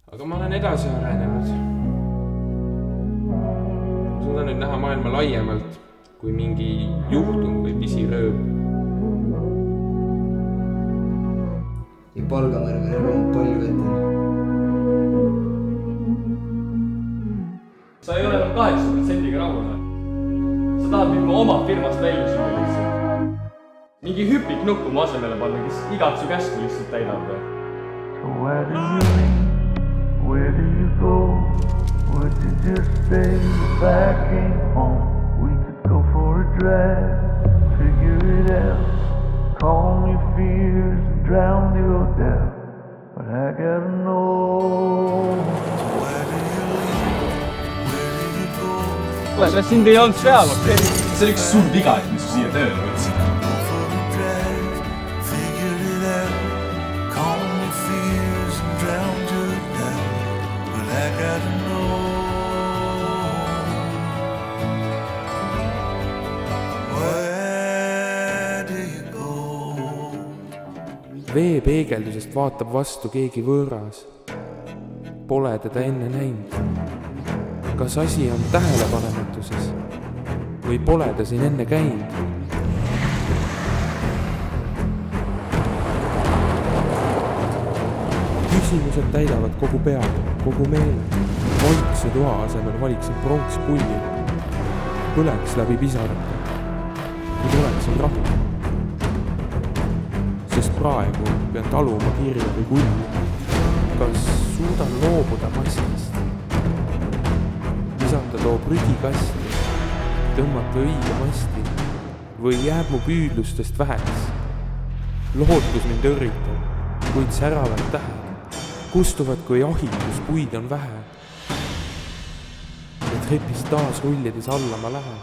Aga ma olen edasi arenenud. Ma suudan nüüd näha maailma laiemalt kui mingi juhtum või pisirööb. Ja palgamõrvel on palju ette. Sa ei ole 8%-ga rahul. Sa tahad mind oma firmast välja süüa lihtsalt. Mingi hüpik nuppu mu asemele panna, kes igat su käsku lihtsalt täidab. So where do you leave? Where do you go? Would you just stay back in home? We could go for a drive, figure it out, calm your fears and drown your doubt. But I gotta know. So where do you leave? Where do you go? Kuule, sind ei olnud seal, see oli üks suur viga, et mis su siia tööle võtsin. Vee peegeldusest vaatab vastu keegi võõras. Pole teda enne näinud. Kas asi on tähelepanematuses või pole ta siin enne käinud? Küsimused täidavad kogu pead, kogu meele. Vaikse toa asemel valiksin pronkspulli. Põleks läbi pisarate. Kui oleksin rahu. Sest praegu pean taluma kirja või kulli. Kas suudan loobuda massist? Visata too prügikasti, tõmmata õige masti või jääb mu püüdlustest väheks? Lootus mind õrritab, kuid säravad tähed, kustuvad kui ahitus, kuid on vähe. Ja trepist taas rullides alla ma lähen.